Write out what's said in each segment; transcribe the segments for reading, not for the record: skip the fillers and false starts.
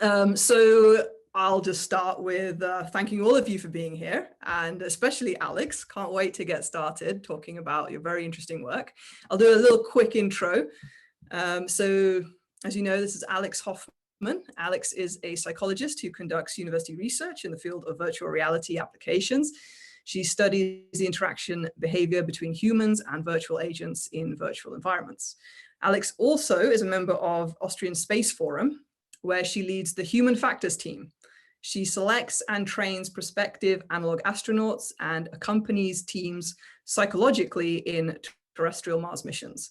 So I'll just start with thanking all of you for being here, and especially Alex. Can't wait to get started talking about your very interesting work. I'll do a little quick intro. So as you know, this is Alex Hofmann. Alex is a psychologist who conducts university research in the field of virtual reality applications. She studies the interaction behavior between humans and virtual agents in virtual environments. Alex also is a member of Austrian Space Forum, where she leads the human factors team. She selects and trains prospective analog astronauts and accompanies teams psychologically in terrestrial Mars missions.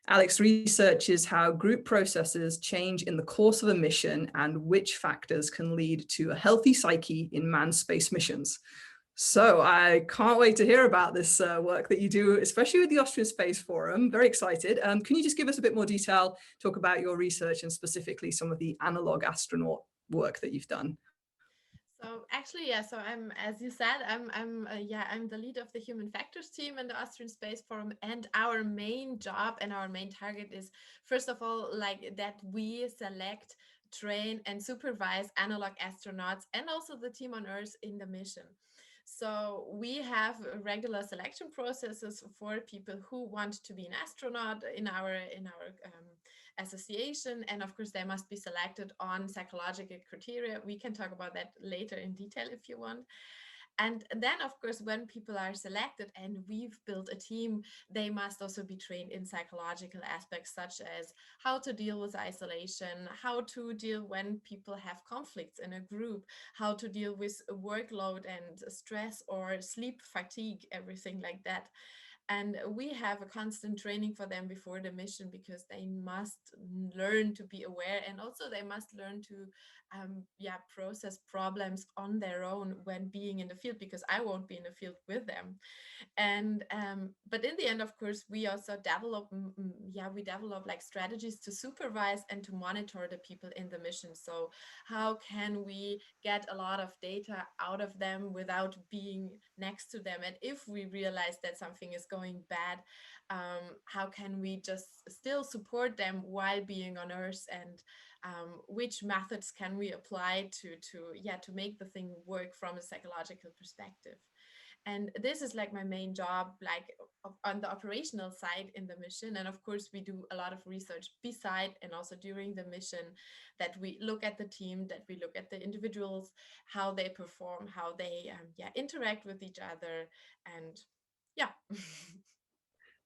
Alex researches how group processes change in the course of a mission and which factors can lead to a healthy psyche in manned space missions. So I can't wait to hear about this work that you do, especially with the Austrian Space Forum. Very excited. Can you just give us a bit more detail, talk about your research and specifically some of the analog astronaut work that you've done? So actually, yeah. So I'm, as you said, I'm the lead of the human factors team in the Austrian Space Forum, and our main job and our main target is, first of all, like that we select, train, and supervise analog astronauts and also the team on Earth in the mission. So we have regular selection processes for people who want to be an astronaut in our association, and of course they must be selected on psychological criteria. We can talk about that later in detail if you want. And then, of course, when people are selected and we've built a team, they must also be trained in psychological aspects, such as how to deal with isolation, how to deal when people have conflicts in a group, how to deal with workload and stress or sleep fatigue, everything like that. And we have a constant training for them before the mission, because they must learn to be aware, and also they must learn to process problems on their own when being in the field, because I won't be in the field with them. And but in the end, of course, we also develop like strategies to supervise and to monitor the people in the mission. So how can we get a lot of data out of them without being next to them? And if we realize that something is going bad, how can we just still support them while being on Earth? And which methods can we apply to make the thing work from a psychological perspective? And this is like my main job, like on the operational side in the mission. And of course, we do a lot of research beside and also during the mission, that we look at the team, that we look at the individuals, how they perform, how they interact with each other. And yeah.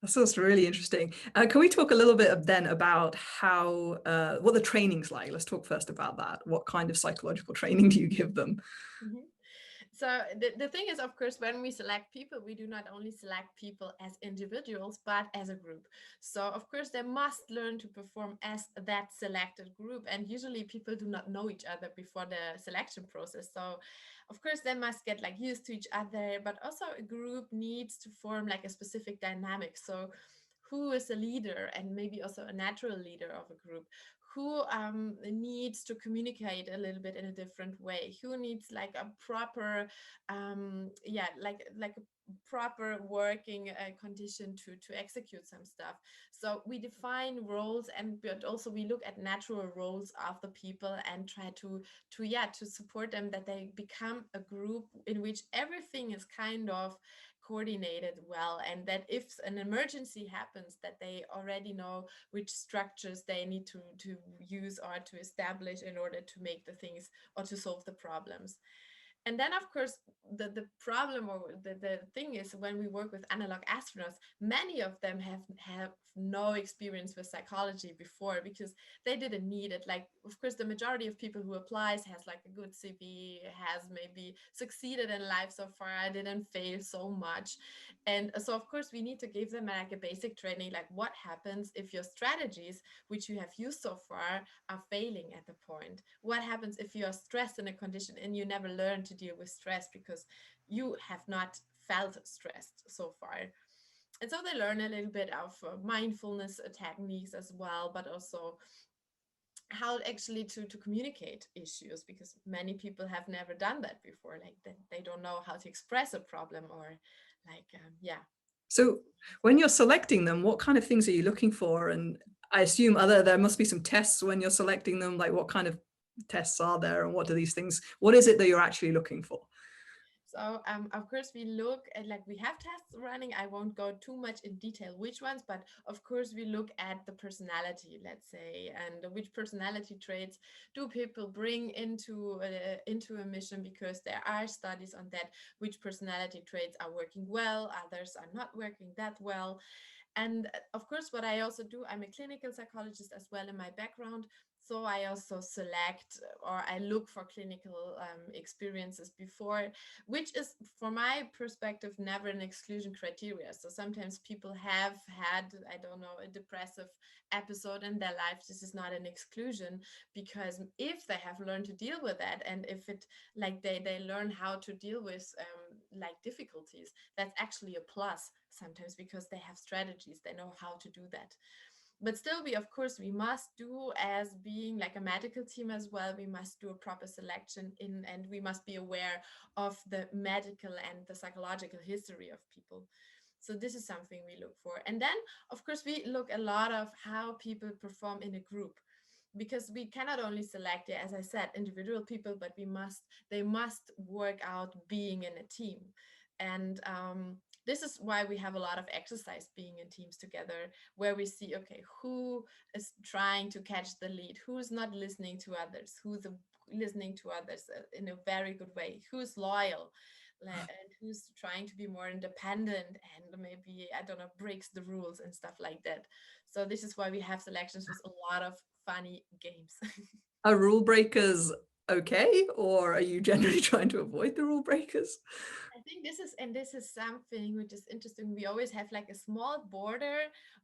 That sounds really interesting. Can we talk a little bit then about how, what the training's like? Let's talk first about that. What kind of psychological training do you give them? Mhm. So the thing is, of course, when we select people, we do not only select people as individuals, but as a group. So of course, they must learn to perform as that selected group. And usually people do not know each other before the selection process. So of course, they must get like used to each other, but also a group needs to form like a specific dynamic. So who is a leader, and maybe also a natural leader of a group? Who needs to communicate a little bit in a different way? Who needs like a proper, like a proper working condition to execute some stuff? So we define roles, and but also we look at natural roles of the people and try to support them, that they become a group in which everything is kind of coordinated well, and that if an emergency happens, that they already know which structures they need to use or to establish in order to make the things or to solve the problems. And then, of course, the problem, or the thing is, when we work with analog astronauts, many of them have no experience with psychology before, because they didn't need it. Like, of course, the majority of people who applies has like a good CV, has maybe succeeded in life so far, didn't fail so much. And so, of course, we need to give them like a basic training, like what happens if your strategies, which you have used so far, are failing at the point? What happens if you are stressed in a condition and you never learn to deal with stress because you have not felt stressed so far? And so they learn a little bit of mindfulness techniques as well, but also how actually to communicate issues, because many people have never done that before. Like they don't know how to express a problem, or like, So when you're selecting them, what kind of things are you looking for? And I assume there must be some tests when you're selecting them, like what kind of tests are there, and what is it that you're actually looking for? So of course we look at, like, we have tests running. I won't go too much in detail which ones, but of course we look at the personality, let's say, and which personality traits do people bring into a mission, because there are studies on that, which personality traits are working well, others are not working that well. And of course, what I also do, I'm a clinical psychologist as well in my background. So I also select, or I look for clinical experiences before, which is, from my perspective, never an exclusion criteria. So sometimes people have had, I don't know, a depressive episode in their life. This is not an exclusion, because if they have learned to deal with that, and if it, like, they learn how to deal with like difficulties, that's actually a plus sometimes, because they have strategies, they know how to do that. But still, we, of course, we must do, as being like a medical team as well, we must do a proper selection in, and we must be aware of the medical and the psychological history of people. So this is something we look for. And then, of course, we look a lot of how people perform in a group, because we cannot only select, yeah, as I said, individual people, but they must work out being in a team. And this is why we have a lot of exercise being in teams together, where we see, okay, who is trying to catch the lead, who's not listening to others, listening to others in a very good way, who's loyal, and who's trying to be more independent, and maybe, I don't know, breaks the rules and stuff like that. So this is why we have selections with a lot of funny games. Are rule breakers okay, or are you generally trying to avoid the rule breakers? I think this is something which is interesting. We always have like a small border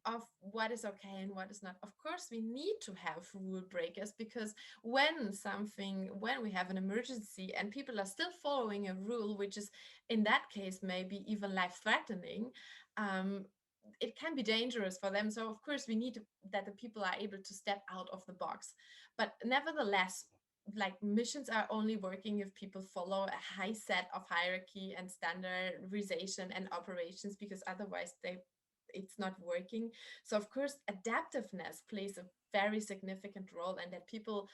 of what is okay and what is not. Of course, we need to have rule breakers, because when we have an emergency and people are still following a rule, which is in that case maybe even life threatening, um, it can be dangerous for them. So of course, we need that the people are able to step out of the box. But nevertheless, like, missions are only working if people follow a high set of hierarchy and standardization and operations, because otherwise it's not working. So of course, adaptiveness plays a very significant role, and that people,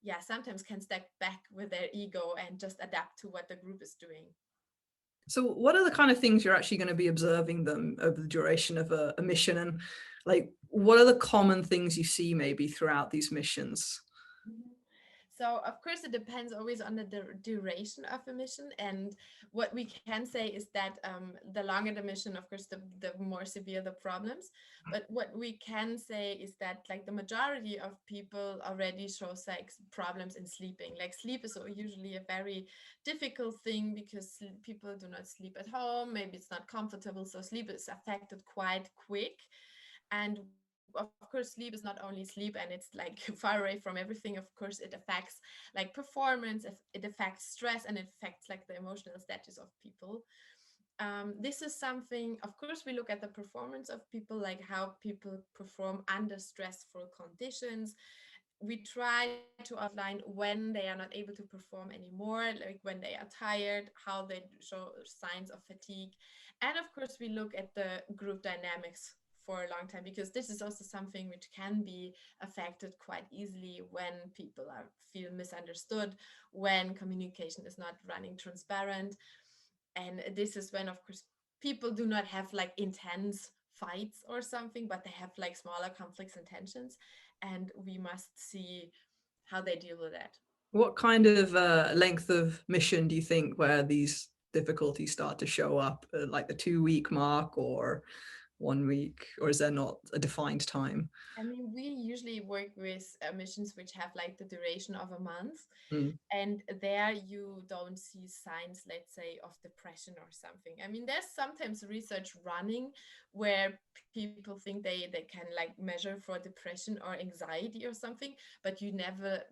yeah, sometimes can step back with their ego and just adapt to what the group is doing. So what are the kind of things you're actually going to be observing them over the duration of a mission, and like what are the common things you see maybe throughout these missions? Mhm. So of course it depends always on the duration of a mission, and what we can say is that the longer the mission, of course, the more severe the problems. But what we can say is that, like, the majority of people already shows like problems in sleeping. Like, sleep is usually a very difficult thing, because people do not sleep at home. Maybe it's not comfortable, so sleep is affected quite quick. And of course, sleep is not only sleep and it's like far away from everything. Of course, it affects like performance, it affects stress, and it affects like the emotional status of people. This is something, of course, we look at the performance of people, like how people perform under stressful conditions. We try to outline when they are not able to perform anymore, like when they are tired, how they show signs of fatigue. And of course, we look at the group dynamics for a long time, because this is also something which can be affected quite easily when people feel misunderstood, when communication is not running transparent. And this is when, of course, people do not have like intense fights or something, but they have like smaller conflicts and tensions, and we must see how they deal with that. What kind of length of mission do you think where these difficulties start to show up, like the 2 week mark or 1 week, or is there not a defined time? I mean, we usually work with missions which have like the duration of a month. Mm. And there you don't see signs, let's say, of depression or something. I mean, there's sometimes research running where people think they can like measure for depression or anxiety or something, but you never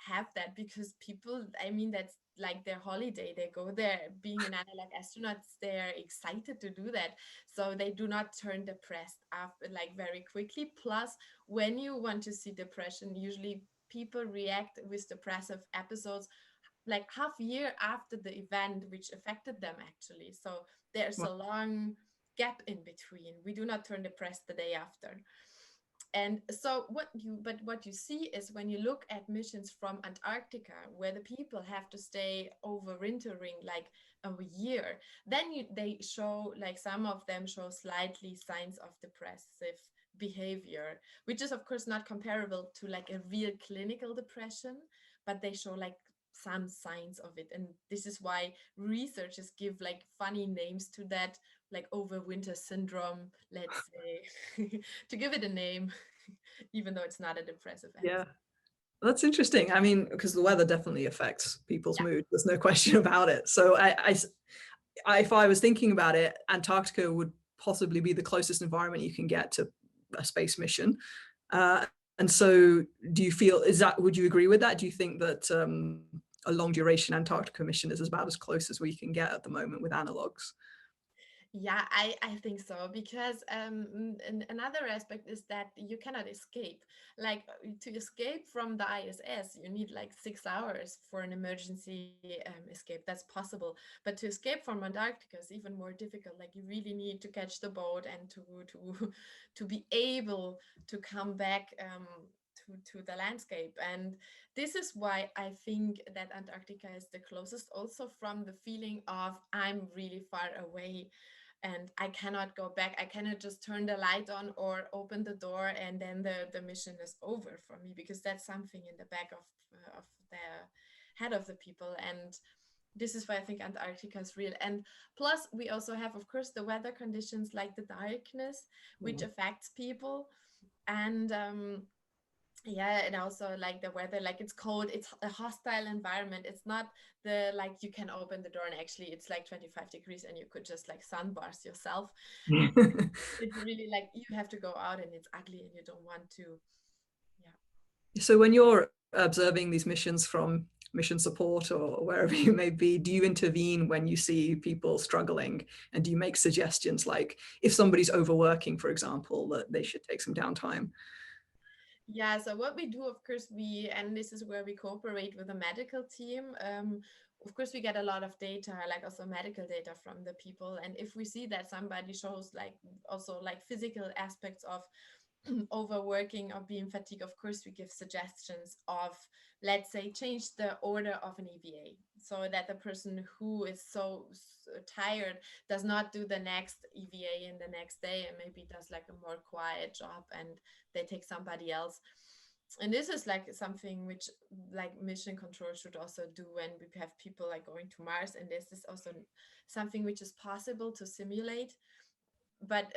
have that, because people, I mean, that's like their holiday. They go there, being an analog astronauts, they're excited to do that, so they do not turn depressed after like very quickly. Plus, when you want to see depression, usually people react with depressive episodes like half year after the event which affected them, actually. So there's a long gap in between. We do not turn depressed the day after. And so what you see is when you look at missions from Antarctica, where the people have to stay overwintering like a year, then they show, like some of them show slightly signs of depressive behavior, which is of course not comparable to like a real clinical depression, but they show like some signs of it. And this is why researchers give like funny names to that, like overwinter syndrome, let's say, to give it a name, even though it's not a depressive Yeah, episode. that's interesting. I mean, because the weather definitely affects people's Yeah. mood. There's no question about it. So if I was thinking about it, Antarctica would possibly be the closest environment you can get to a space mission. And so do you feel, would you agree with that? Do you think that a long duration Antarctica mission is about as close as we can get at the moment with analogs? Yeah, I think so, because another aspect is that you cannot escape. Like to escape from the ISS, you need like 6 hours for an emergency escape. That's possible, but to escape from Antarctica is even more difficult. Like you really need to catch the boat and to be able to come back to the landscape. And this is why I think that Antarctica is the closest, also from the feeling of I'm really far away and I cannot go back. I cannot just turn the light on or open the door and then the mission is over for me, because that's something in the back of the head of the people. And this is why I think Antarctica is real. And plus, we also have, of course, the weather conditions like the darkness, which affects people. And yeah, and also like the weather, like it's cold, it's a hostile environment. It's not the like you can open the door and actually it's like 25 degrees and you could just like sunbath yourself. It's really like you have to go out and it's ugly and you don't want to. Yeah. So when you're observing these missions from mission support or wherever you may be, do you intervene when you see people struggling? And do you make suggestions, like if somebody's overworking, for example, that they should take some downtime? Yeah, so what we do, of course, and this is where we cooperate with the medical team. Of course, we get a lot of data, like also medical data from the people. And if we see that somebody shows like also like physical aspects of overworking or being fatigued, of course, we give suggestions of, let's say, change the order of an EVA so that the person who is so tired does not do the next EVA in the next day and maybe does like a more quiet job and they take somebody else. And this is like something which like mission control should also do when we have people like going to Mars. And this is also something which is possible to simulate, but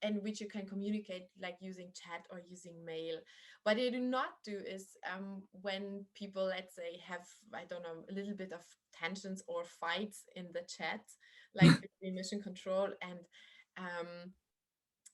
and which you can communicate like using chat or using mail. What you do not do is when people, let's say, have, I don't know, a little bit of tensions or fights in the chat, like between mission control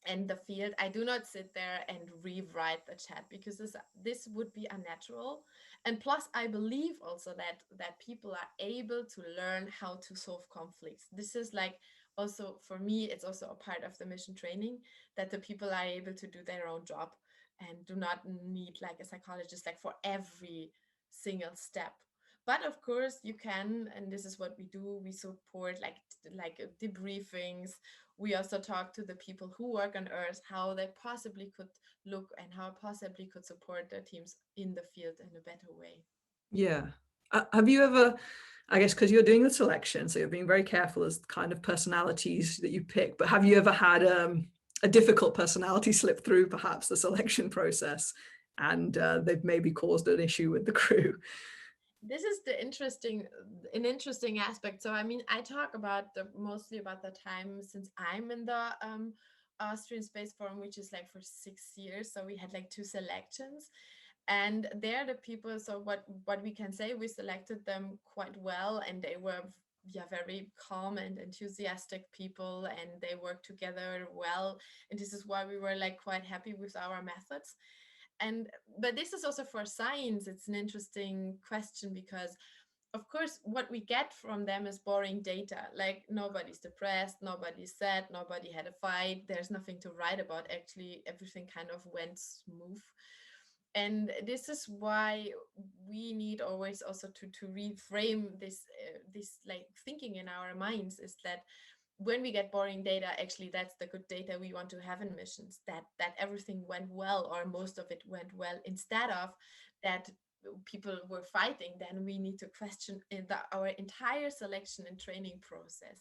and the field, I do not sit there and rewrite the chat, because this would be unnatural. And plus, I believe also that people are able to learn how to solve conflicts. This is like also for me, it's also a part of the mission training, that the people are able to do their own job and do not need like a psychologist like for every single step. But of course you can, and this is what we do, we support like debriefings. We also talk to the people who work on Earth, how they possibly could look and how possibly could support their teams in the field in a better way. Yeah. Have you ever, I guess, because you're doing the selection, so you're being very careful as the kind of personalities that you pick, but have you ever had a difficult personality slip through perhaps the selection process and they've maybe caused an issue with the crew? This is an interesting aspect. So I mean, I talk about mostly about the time since I'm in the Austrian Space Forum, which is like for 6 years. So we had like 2 selections, and they're the people. So what we can say, we selected them quite well, and they were, yeah, very calm and enthusiastic people, and they worked together well. And this is why we were like quite happy with our methods. And but this is also for science, it's an interesting question, because of course what we get from them is boring data, like nobody's depressed, nobody's sad, nobody had a fight, there's nothing to write about. Actually everything kind of went smooth. And this is why we need always also to reframe this like thinking in our minds, is that when we get boring data, actually that's the good data we want to have in missions, that everything went well, or most of it went well, instead of that people were fighting, then we need to question our entire selection and training process.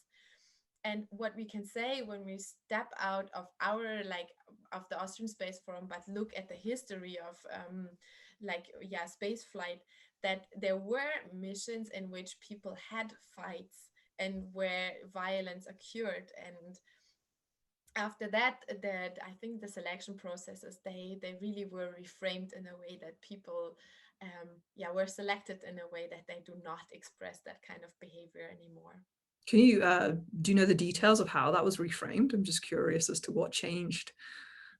And what we can say when we step out of our, like, of the Austrian Space Forum, but look at the history of space flight, that there were missions in which people had fights and where violence occurred. And after that, I think the selection processes, they really were reframed in a way that people were selected in a way that they do not express that kind of behavior anymore. Can you, do you know the details of how that was reframed? I'm just curious as to what changed.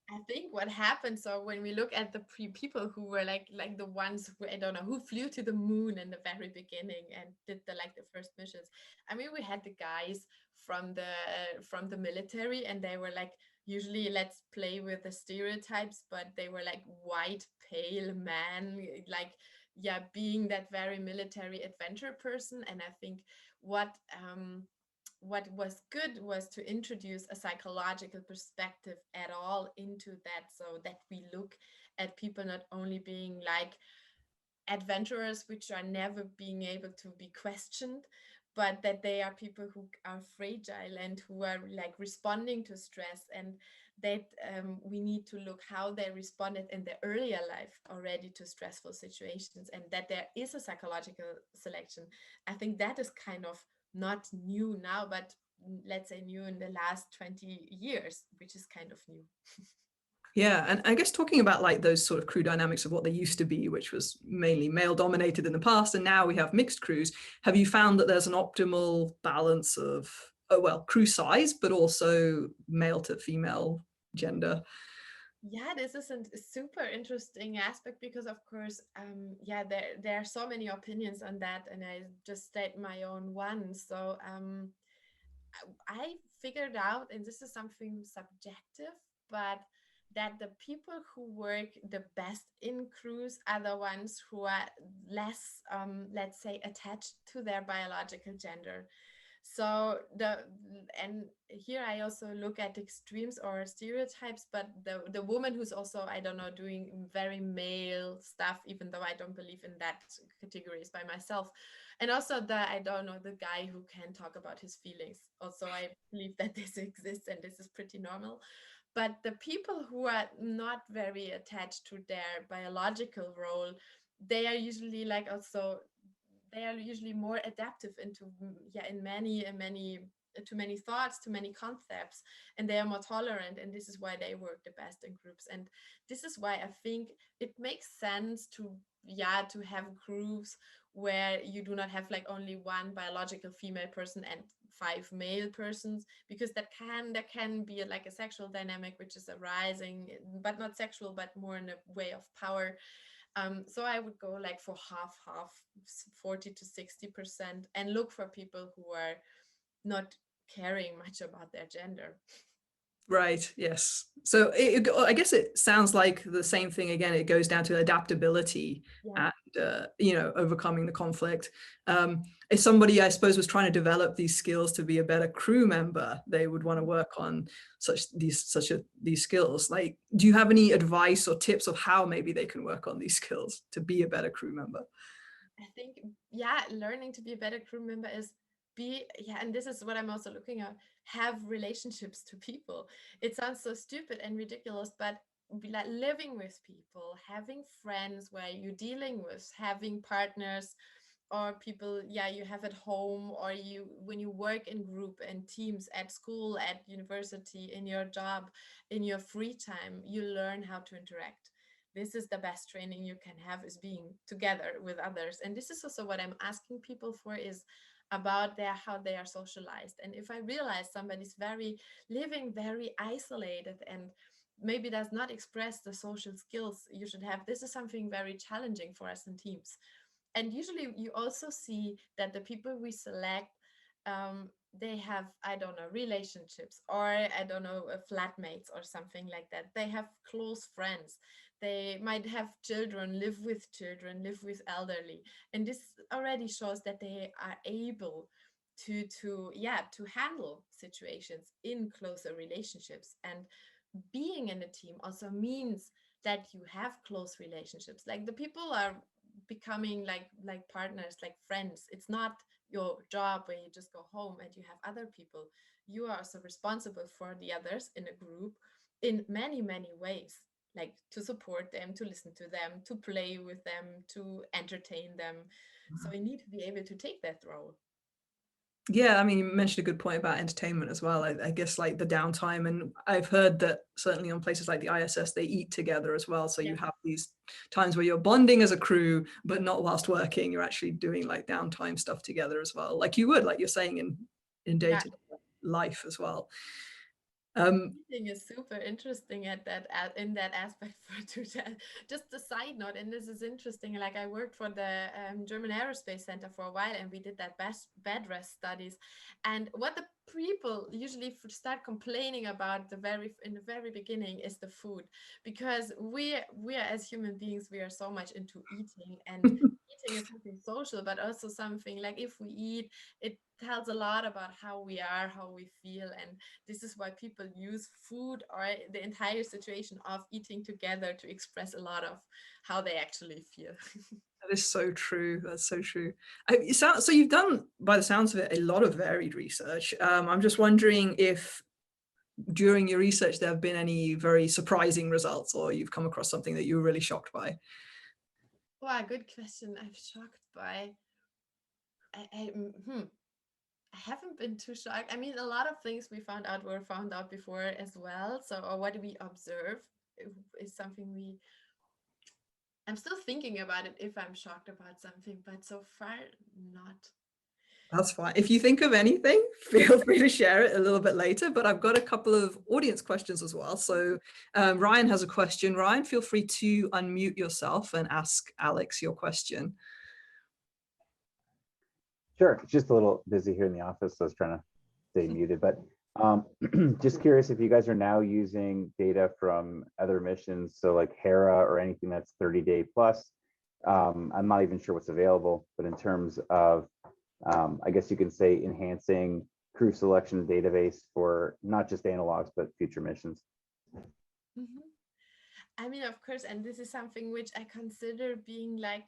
I think what happened, so when we look at the people who were like the ones who, I don't know, who flew to the moon in the very beginning and did the first missions. I mean, we had the guys from the military, and they were like, usually, let's play with the stereotypes, but they were like white, pale man, like, yeah, being that very military adventure person. And I think what was good was to introduce a psychological perspective at all into that, so that we look at people not only being like adventurers, which are never being able to be questioned, but that they are people who are fragile and who are like responding to stress, and that we need to look how they responded in their earlier life already to stressful situations, and that there is a psychological selection. I think that is kind of not new now, but let's say new in the last 20 years, which is kind of new. Yeah, and I guess talking about like those sort of crew dynamics of what they used to be, which was mainly male dominated in the past, and now we have mixed crews. Have you found that there's an optimal balance of, crew size, but also male to female gender? Yeah, this is a super interesting aspect, because of course, there are so many opinions on that, and I just state my own one. So I figured out, and this is something subjective, but that the people who work the best in crews are the ones who are less, let's say, attached to their biological gender. So and here I also look at extremes or stereotypes, but the woman who's also, I don't know, doing very male stuff, even though I don't believe in that categories by myself. And also I don't know, the guy who can talk about his feelings. Also, I believe that this exists and this is pretty normal. But the people who are not very attached to their biological role, they are usually like also, they are usually more adaptive into in many to many thoughts, to many concepts, and they are more tolerant, and this is why they work the best in groups. And this is why I think it makes sense to have groups where you do not have like only one biological female person and 5 male persons, because there can be like a sexual dynamic which is arising, but not sexual, but more in a way of power. So I would go like for half, 40 to 60%, and look for people who are not caring much about their gender. Right, yes. So I guess it sounds like the same thing again. It goes down to adaptability and, overcoming the conflict. If somebody, I suppose, was trying to develop these skills to be a better crew member, they would want to work on these skills. Like, do you have any advice or tips of how maybe they can work on these skills to be a better crew member? I think, learning to be a better crew member is and this is what I'm also looking at, have relationships to people. It sounds so stupid and ridiculous, but be like living with people, having friends where you're dealing with, having partners or people you have at home, or you when you work in group and teams at school, at university, in your job, in your free time, you learn how to interact. This is the best training you can have, is being together with others. And this is also what I'm asking people for, is about how they are socialized. And if I realize somebody's living very isolated and maybe does not express the social skills you should have, this is something very challenging for us in teams. And usually you also see that the people we select, they have, I don't know, relationships, or I don't know, flatmates or something like that. They have close friends. They might have children, live with elderly. And this already shows that they are able to handle situations in closer relationships. And being in a team also means that you have close relationships. Like the people are becoming like partners, like friends. It's not your job where you just go home and you have other people. You are also responsible for the others in a group in many, many ways, like to support them, to listen to them, to play with them, to entertain them. So you need to be able to take that role. Yeah, I mean, you mentioned a good point about entertainment as well. I guess like the downtime, and I've heard that certainly on places like the ISS, they eat together as well. So you have these times where you're bonding as a crew, but not whilst working. You're actually doing like downtime stuff together as well, like you would, like you're saying in day-to-day life as well. Eating is super interesting at that in that aspect. For just a side note, and this is interesting. Like I worked for the German Aerospace Center for a while, and we did that bed rest studies. And what the people usually start complaining about in the very beginning is the food, because we are as human beings, we are so much into eating, and eating is something social, but also something like if we eat, it tells a lot about how we are, how we feel. And this is why people use food or the entire situation of eating together to express a lot of how they actually feel. That is so true. That's so true. So you've done, by the sounds of it, a lot of varied research. I'm just wondering if during your research there have been any very surprising results, or you've come across something that you were really shocked by. Wow, good question. I'm shocked by. I haven't been too shocked. I mean, a lot of things we found out were found out before as well. So, or what we observe is something I'm still thinking about it if I'm shocked about something, but so far not. That's fine. If you think of anything, feel free to share it a little bit later, but I've got a couple of audience questions as well. So Ryan has a question. Ryan, feel free to unmute yourself and ask Alex your question. Sure, just a little busy here in the office, so I was trying to stay muted, but just curious if you guys are now using data from other missions, so like Hera or anything that's 30-day plus. I'm not even sure what's available, but in terms of, I guess you can say enhancing crew selection database for not just analogs, but future missions. Mm-hmm. I mean, of course, and this is something which I consider being like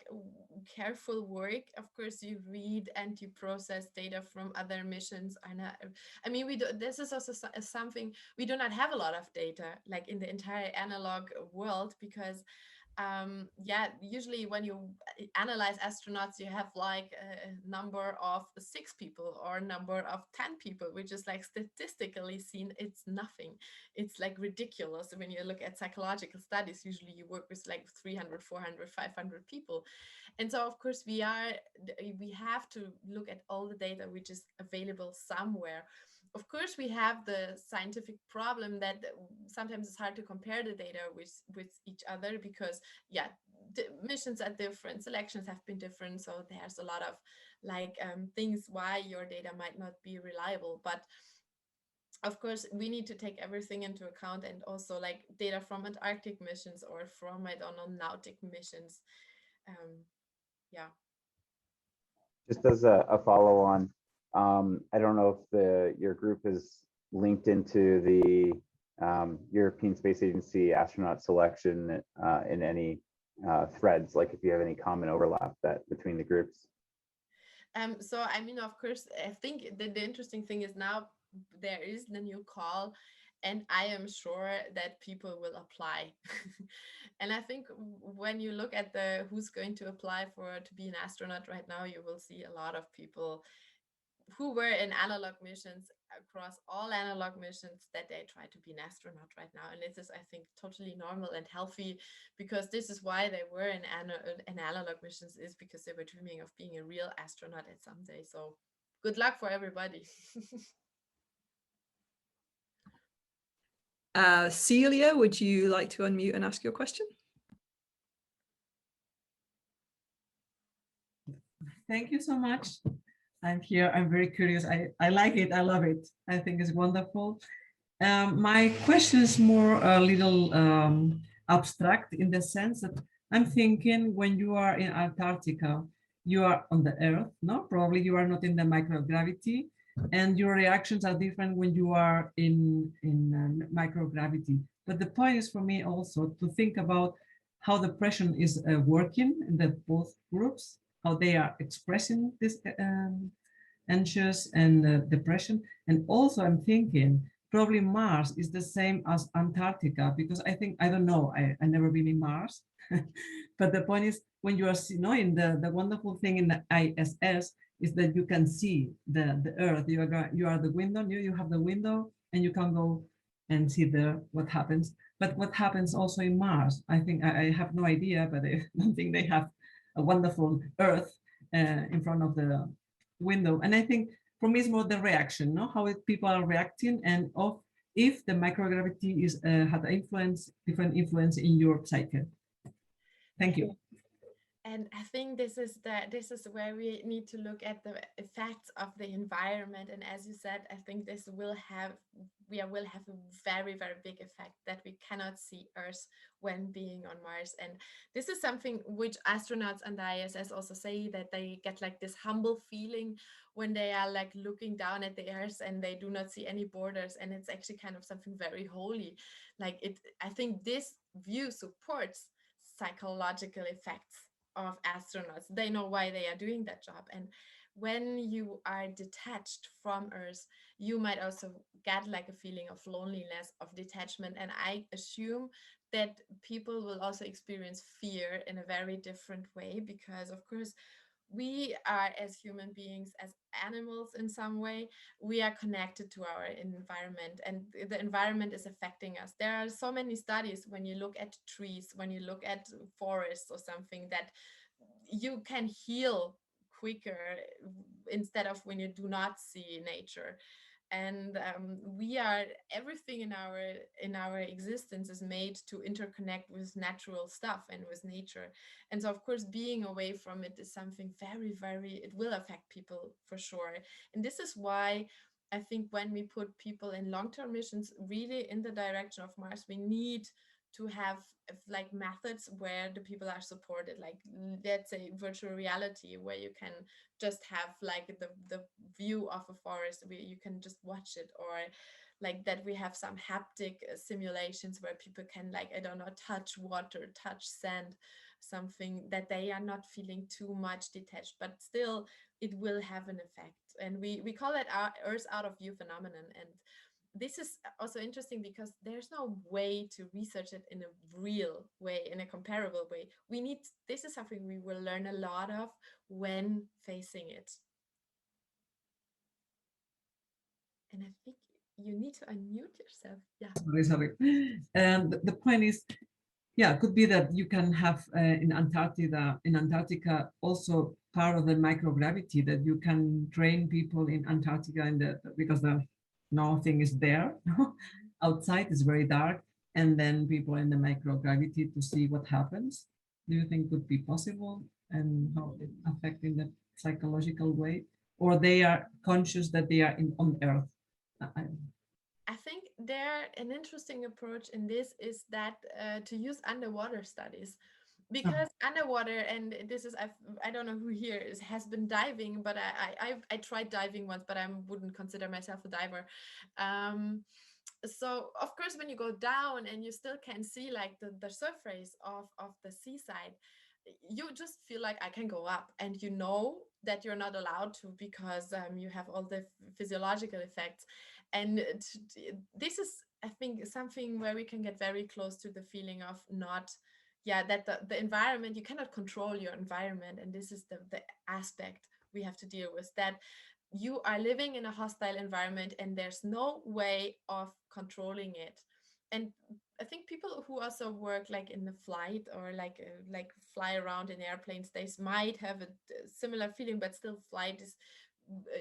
careful work. Of course, you read and you process data from other missions. I mean, we do. This is also something we do not have a lot of data, like in the entire analog world, because usually when you analyze astronauts, you have like a number of 6 people or a number of 10 people, which is like statistically seen, it's nothing. It's like ridiculous. When you look at psychological studies, usually you work with like 300, 400, 500 people. And so of course we have to look at all the data which is available somewhere. Of course, we have the scientific problem that sometimes it's hard to compare the data with each other, because the missions are different, selections have been different, so there's a lot of like things why your data might not be reliable. But of course, we need to take everything into account, and also like data from Antarctic missions or from, I don't know, Nautic missions. Just as a follow on, I don't know if your group is linked into the European Space Agency astronaut selection in any threads, like if you have any common overlap between the groups. So I mean, of course, I think the interesting thing is now there is the new call, and I am sure that people will apply. And I think when you look at who's going to apply to be an astronaut right now, you will see a lot of people who were in analog missions across all analog missions, that they try to be an astronaut right now. And this is, I think, totally normal and healthy, because this is why they were in analog missions, is because they were dreaming of being a real astronaut at some day. So good luck for everybody. Celia, would you like to unmute and ask your question? Thank you so much. I'm here. I'm very curious. I like it. I love it. I think it's wonderful. My question is more a little abstract, in the sense that I'm thinking when you are in Antarctica, you are on the Earth, no? Probably you are not in the microgravity, and your reactions are different when you are in microgravity. But the point is for me also to think about how the pressure is working in the both groups, how they are expressing this anxious and depression. And also I'm thinking probably Mars is the same as Antarctica, because I think, I don't know, I never been in Mars, but the point is when you are knowing the wonderful thing in the ISS is that you can see the Earth. You are the window, you have the window and you can go and see what happens. But what happens also in Mars, I think, I have no idea, but I don't think they have a wonderful Earth in front of the window. And I think for me, it's more the reaction, no? How people are reacting, and of if the microgravity is had different influence in your psyche. Thank you. And I think this is where we need to look at the effects of the environment. And as you said, I think this will have a very, very big effect that we cannot see Earth when being on Mars. And this is something which astronauts and the ISS also say, that they get like this humble feeling when they are like looking down at the Earth and they do not see any borders. And it's actually kind of something very holy. I think this view supports psychological effects of astronauts. They know why they are doing that job. And when you are detached from Earth, you might also get like a feeling of loneliness, of detachment. And I assume that people will also experience fear in a very different way, because of course we are, as human beings, as animals in some way, we are connected to our environment, and the environment is affecting us. There are so many studies when you look at trees, when you look at forests or something, that you can heal quicker instead of when you do not see nature. And everything in our existence is made to interconnect with natural stuff and with nature. And so of course being away from it is something very, very, it will affect people for sure. And this is why I think when we put people in long-term missions really in the direction of Mars, we need to have like methods where the people are supported, like let's say virtual reality, where you can just have like the view of a forest where you can just watch it, or like that we have some haptic simulations where people can, like, I don't know, touch water, touch sand, something that they are not feeling too much detached, but still it will have an effect. And we call it our Earth out of view phenomenon. And this is also interesting because there's no way to research it in a real way, in a comparable way. This is something we will learn a lot of when facing it. And I think you need to unmute yourself. Yeah. Sorry. And the point is, yeah, it could be that you can have in Antarctica also part of the microgravity, that you can train people in Antarctica because nothing is there. Outside is very dark, and then people in the microgravity to see what happens. Do you think could be possible, and how it affecting the psychological way, or they are conscious that they are on Earth? I think an interesting approach in this is that to use underwater studies, because underwater, and this is, I don't know who here has been diving, but I tried diving once, but I wouldn't consider myself a diver. So of course, when you go down and you still can see like the surface of the seaside, you just feel like I can go up, and you know that you're not allowed to, because you have all the physiological effects. And this is, I think, something where we can get very close to the feeling of that the environment, you cannot control your environment. And this is the aspect we have to deal with, that you are living in a hostile environment and there's no way of controlling it. And I think people who also work like in the flight, or like fly around in airplanes, they might have a similar feeling, but still flight is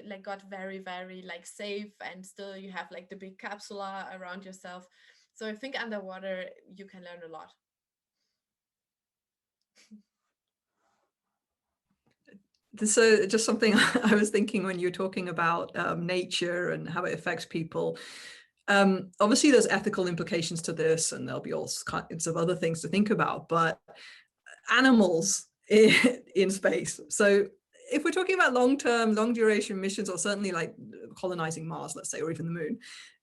like got very, very like safe, and still you have like the big capsula around yourself. So I think underwater you can learn a lot. So just something I was thinking when you were talking about nature and how it affects people. Obviously there's ethical implications to this, and there'll be all kinds of other things to think about, but animals in space. So if we're talking about long-term, long duration missions, or certainly like colonizing Mars, let's say, or even the moon,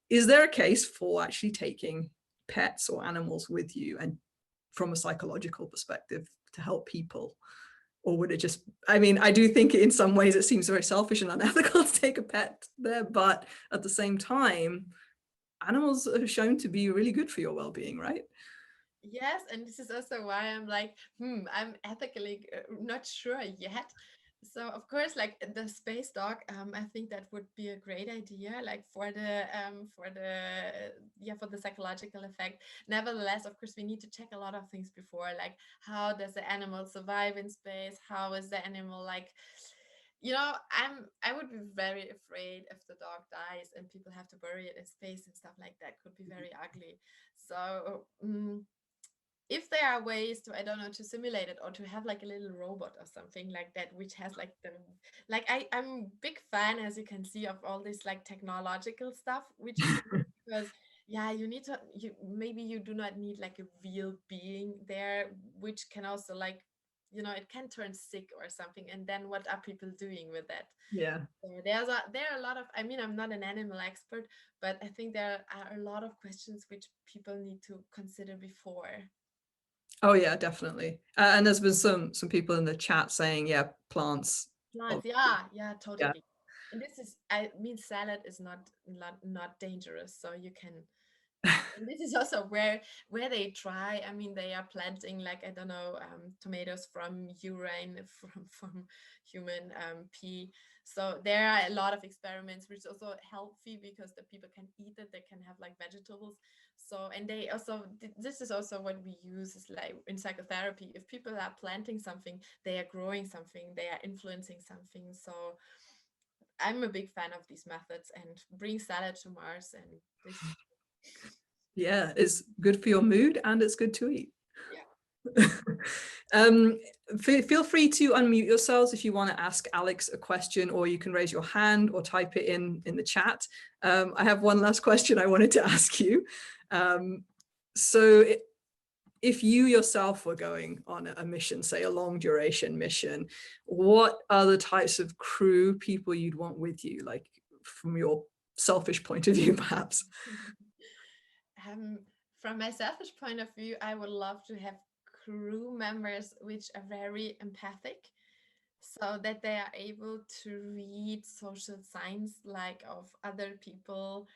is there a case for actually taking pets or animals with you and from a psychological perspective to help people? Or would it just, I mean, I do think in some ways it seems very selfish and unethical to take a pet there, but at the same time, animals are shown to be really good for your well-being, right? Yes, and this is also why I'm like, I'm ethically not sure yet. So of course, like the space dog, I think that would be a great idea, like for the psychological effect. Nevertheless, of course, we need to check a lot of things before, like how does the animal survive in space? How is the animal like? I would be very afraid if the dog dies and people have to bury it in space and stuff like that. Could be very ugly. So. If there are ways to, I don't know, to simulate it or to have like a little robot or something like that, which has like I'm a big fan, as you can see, of all this like technological stuff, which you can do because maybe you do not need like a real being there, which can also like, it can turn sick or something. And then what are people doing with that? Yeah. So there are a lot of, I mean, I'm not an animal expert, but I think there are a lot of questions which people need to consider before. Oh yeah, definitely. And there's been some people in the chat saying, yeah, plants. Plants, yeah, totally. Yeah. And this is, I mean, salad is not dangerous, so you can. And this is also where they try. I mean, they are planting like, I don't know, tomatoes from urine from human pee. So there are a lot of experiments, which is also healthy because the people can eat it. They can have like vegetables. So, and they also, this is also what we use is like in psychotherapy. If people are planting something, they are growing something, they are influencing something. So I'm a big fan of these methods, and bring salad to Mars, and this. Yeah, it's good for your mood and it's good to eat. Yeah. Feel free to unmute yourselves if you want to ask Alex a question, or you can raise your hand or type it in the chat. I have one last question I wanted to ask you. So if you yourself were going on a mission, say a long duration mission, what other types of crew people you'd want with you, like from your selfish point of view, perhaps? From my selfish point of view, I would love to have crew members which are very empathic, so that they are able to read social signs like of other people.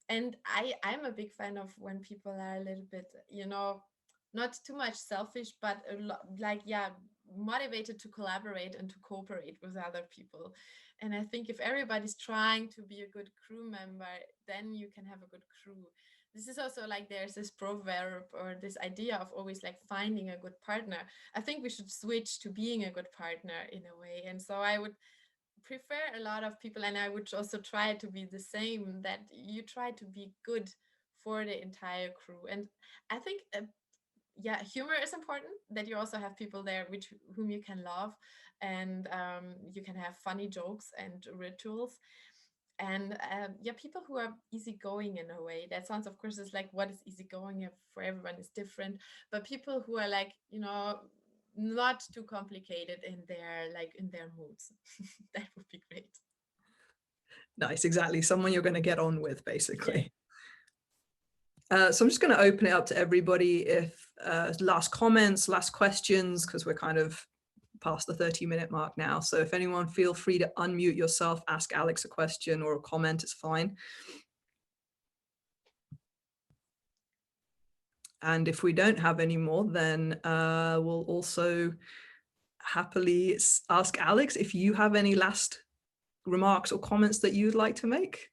And I'm a big fan of when people are a little bit, not too much selfish, but motivated to collaborate and to cooperate with other people. And I think if everybody's trying to be a good crew member, then you can have a good crew. This is also like there's this proverb or this idea of always like finding a good partner. I think we should switch to being a good partner in a way. And so I would prefer a lot of people, and I would also try to be the same, that you try to be good for the entire crew. And I think humor is important, that you also have people there whom you can love, and you can have funny jokes and rituals. And people who are easygoing in a way. That sounds, of course, is like, what is easygoing for everyone is different, but people who are like, not too complicated in their moods. That would be great. Nice, exactly. Someone you're going to get on with, basically. Yeah. So I'm just going to open it up to everybody. If last comments, last questions, because we're kind of past the 30-minute mark now. So if anyone, feel free to unmute yourself, ask Alex a question or a comment, it's fine. And if we don't have any more, then we'll also happily ask Alex if you have any last remarks or comments that you'd like to make.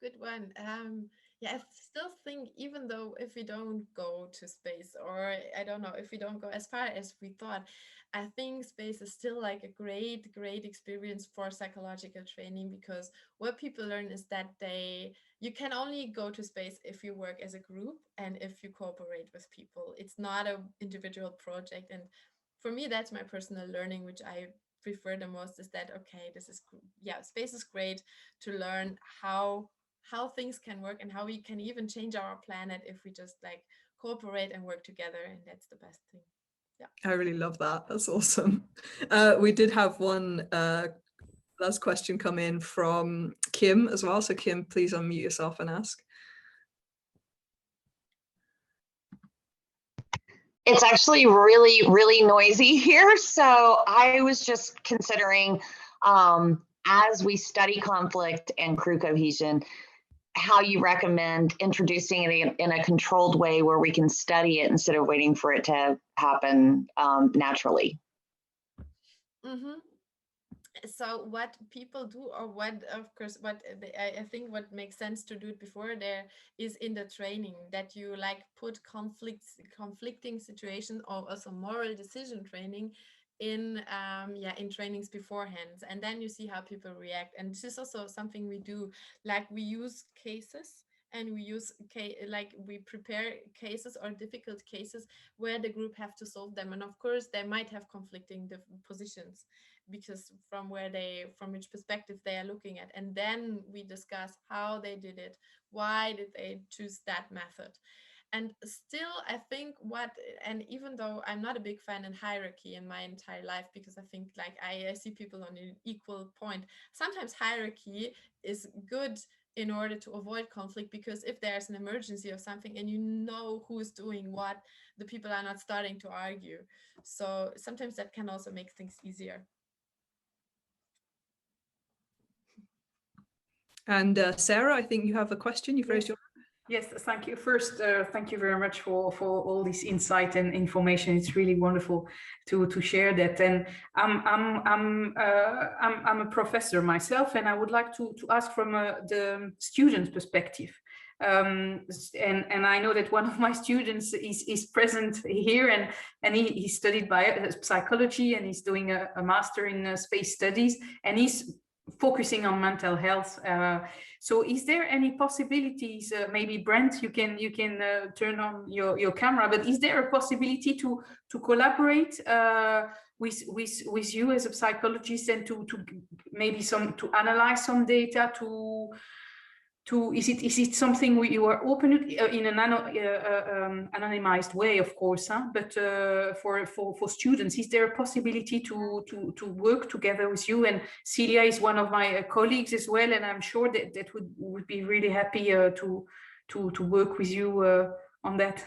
Good one. I still think, even though if we don't go to space, or I don't know, if we don't go as far as we thought, I think space is still like a great, great experience for psychological training, because what people learn is that you can only go to space if you work as a group and if you cooperate with people. It's not an individual project. And for me, that's my personal learning, which I prefer the most, is that, okay, space is great to learn how things can work and how we can even change our planet if we just like cooperate and work together. And that's the best thing. I really love that. That's awesome. We did have one last question come in from Kim as well. So Kim, please unmute yourself and ask. It's actually really, really noisy here. So I was just considering, as we study conflict and crew cohesion, how you recommend introducing it in a controlled way where we can study it instead of waiting for it to happen naturally. Mm-hmm. So what people do, or what, of course, what I think what makes sense to do it before there is in the training, that you like put conflicting situations, or also moral decision training in in trainings beforehand, and then you see how people react. And this is also something we do, like we use cases, and we use like we prepare cases or difficult cases where the group have to solve them, and of course they might have conflicting positions, because from which perspective they are looking at, and then we discuss how they did it, why did they choose that method. And still I think and even though I'm not a big fan in hierarchy in my entire life, because I think like I see people on an equal point, sometimes hierarchy is good in order to avoid conflict, because if there's an emergency or something and you know who is doing what, the people are not starting to argue. So sometimes that can also make things easier. And Sarah, I think you have a question. You've raised your hand. Yes, thank you. First, thank you very much for all this insight and information. It's really wonderful to share that. And I'm a professor myself, and I would like to ask from the student's perspective. And I know that one of my students is present here, and he studied psychology, and he's doing a master in space studies, and he's focusing on mental health. So is there any possibilities, maybe Brent, you can turn on your camera, but is there a possibility to collaborate with you as a psychologist, and to maybe to analyze some data, is it something you are open in an anonymized way, of course, but for students, is there a possibility to work together with you? And Celia is one of my colleagues as well, and I'm sure that would be really happy to work with you on that.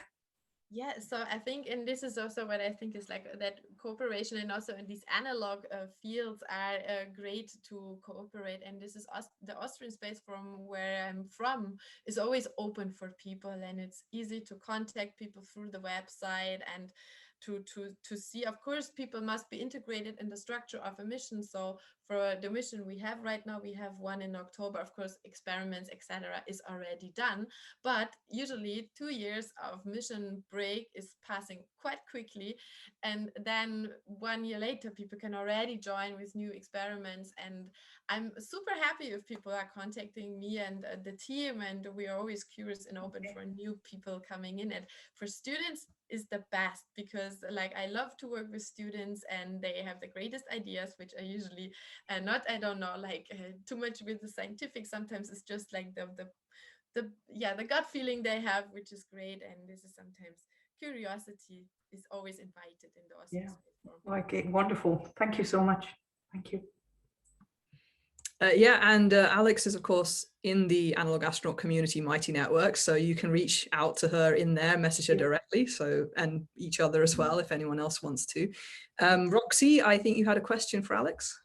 Yeah, so I think, and this is also what I think is like that cooperation, and also in these analog fields are great to cooperate. And this is the Austrian Space Forum, where I'm from, is always open for people, and it's easy to contact people through the website and to see. Of course, people must be integrated in the structure of a mission. So for the mission we have right now, we have one in October. Of course, experiments, etc., is already done. But usually 2 years of mission break is passing quite quickly. And then 1 year later, people can already join with new experiments. And I'm super happy if people are contacting me and the team, and we are always curious and open for new people coming in. And for students is the best, because like I love to work with students, and they have the greatest ideas, which are usually not, I don't know, like too much with the scientific. Sometimes it's just like the gut feeling they have, which is great. And this is sometimes curiosity is always invited in the Austrian Space Forum. Okay, wonderful. Thank you so much. Thank you. Yeah, and Alex is, of course, in the Analog Astronaut Community Mighty Network, so you can reach out to her in there, message her directly, and each other as well, if anyone else wants to. Roxy, I think you had a question for Alex.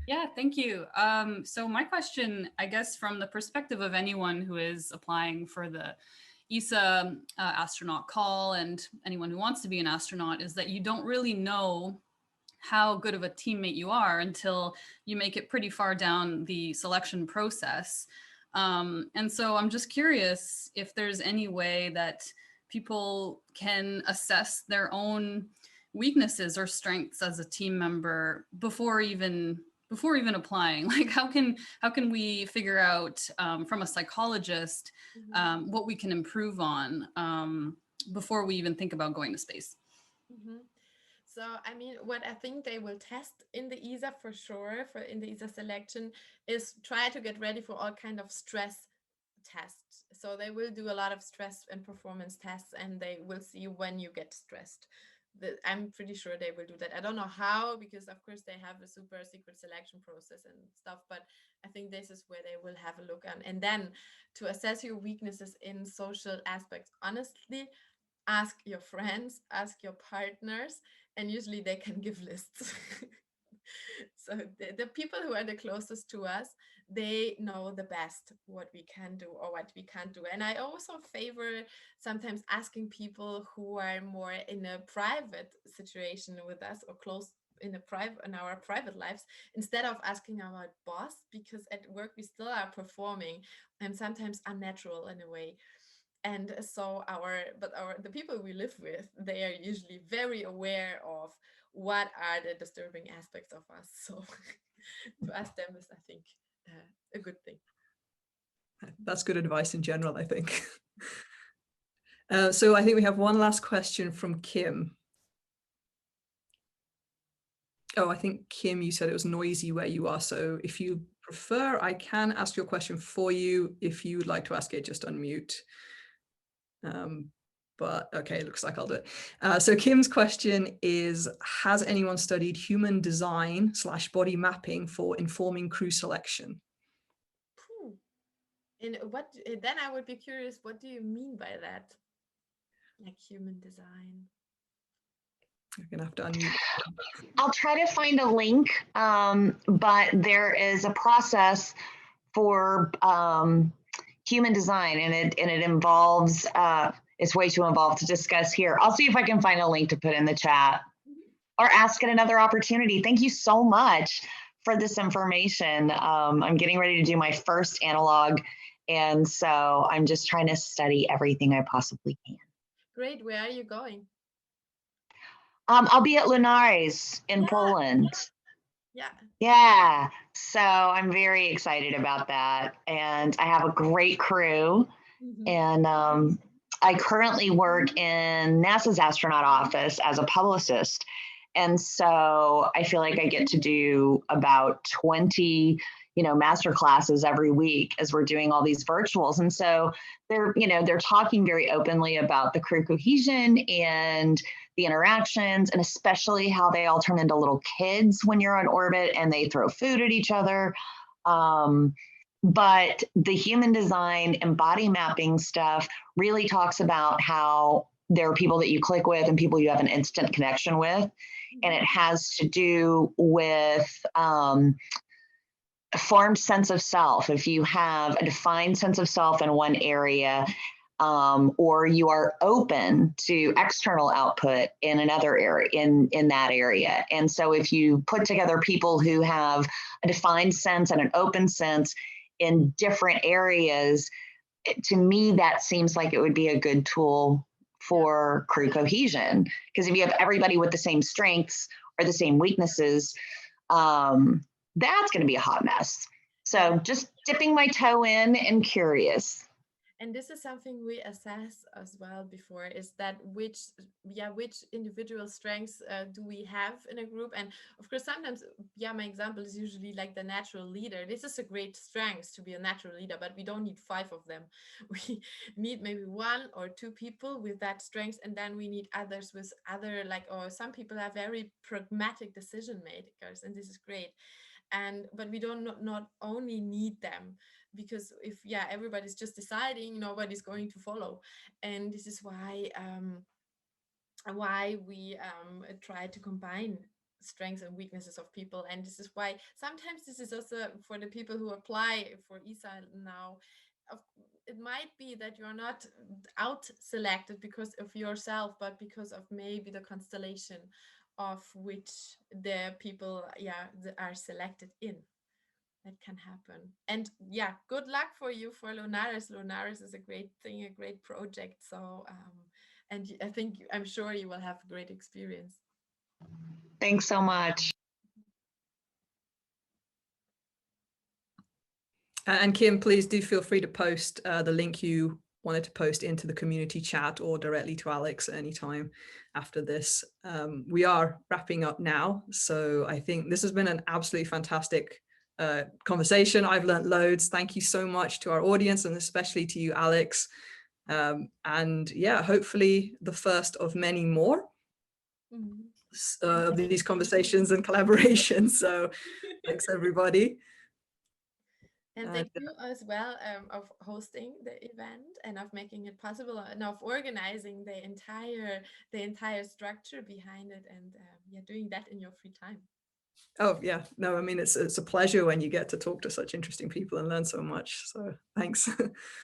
Yeah, thank you. So my question, I guess, from the perspective of anyone who is applying for the ESA astronaut call, and anyone who wants to be an astronaut, is that you don't really know how good of a teammate you are until you make it pretty far down the selection process. And so I'm just curious if there's any way that people can assess their own weaknesses or strengths as a team member before even applying. Like how can we figure out from a psychologist what we can improve on before we even think about going to space? So, I mean, what I think they will test in the ESA for sure, in the ESA selection, is try to get ready for all kind of stress tests. So they will do a lot of stress and performance tests, and they will see when you get stressed. I'm pretty sure they will do that. I don't know how, because of course they have a super secret selection process and stuff, but I think this is where they will have a look on. And then to assess your weaknesses in social aspects, honestly, ask your friends, ask your partners, and usually they can give lists. So the people who are the closest to us, they know the best what we can do or what we can't do. And I also favor sometimes asking people who are more in a private situation with us or close in our private lives, instead of asking our boss, because at work we still are performing and sometimes unnatural in a way. And so the people we live with, they are usually very aware of what are the disturbing aspects of us. So to ask them is, I think, a good thing. That's good advice in general, I think. So I think we have one last question from Kim. Oh, I think, Kim, you said it was noisy where you are. So if you prefer, I can ask your question for you. If you would like to ask it, just unmute. But okay, looks like I'll do it. So Kim's question is, has anyone studied human design / body mapping for informing crew selection? And what, then I would be curious, what do you mean by that? Like human design? You're gonna have to unmute. I'll try to find a link, but there is a process for human design, and it involves, it's way too involved to discuss here. I'll see if I can find a link to put in the chat or ask at another opportunity. Thank you so much for this information. I'm getting ready to do my first analog, and so I'm just trying to study everything I possibly can. Great, where are you going? I'll be at Lunares in Poland. Yeah. Yeah, so I'm very excited about that. And I have a great crew. And I currently work in NASA's astronaut office as a publicist. And so I feel like I get to do about 20, master classes every week as we're doing all these virtuals. And so they're talking very openly about the crew cohesion and the interactions, and especially how they all turn into little kids when you're on orbit and they throw food at each other. But the human design and body mapping stuff really talks about how there are people that you click with and people you have an instant connection with. And it has to do with a formed sense of self. If you have a defined sense of self in one area, or you are open to external output in another area, in that area. And so if you put together people who have a defined sense and an open sense in different areas, to me, that seems like it would be a good tool for crew cohesion. Because if you have everybody with the same strengths or the same weaknesses, that's going to be a hot mess. So just dipping my toe in and curious. And this is something we assess as well before, is that which individual strengths do we have in a group? And of course, sometimes, my example is usually like the natural leader. This is a great strength to be a natural leader, but we don't need 5 of them. We need maybe 1 or 2 people with that strength, and then we need others with other, or some people are very pragmatic decision makers, and this is great. But we don't not only need them, because if everybody's just deciding, nobody's going to follow. And this is why we try to combine strengths and weaknesses of people. And this is why sometimes this is also for the people who apply for ESA now. It might be that you're not out selected because of yourself, but because of maybe the constellation of which the people are selected in. That can happen. And good luck for you for Lunares. Lunares is a great thing, a great project. So and I'm sure you will have a great experience. Thanks so much. And Kim, please do feel free to post the link you wanted to post into the community chat or directly to Alex anytime after this. We are wrapping up now. So I think this has been an absolutely fantastic conversation. I've learned loads. Thank you so much to our audience, and especially to you, Alex. And hopefully the first of many more. these conversations and collaborations. So thanks everybody. And thank you as well of hosting the event and of making it possible and of organizing the entire structure behind it, and yeah, doing that in your free time. Oh yeah, no, I mean it's a pleasure when you get to talk to such interesting people and learn so much. So thanks.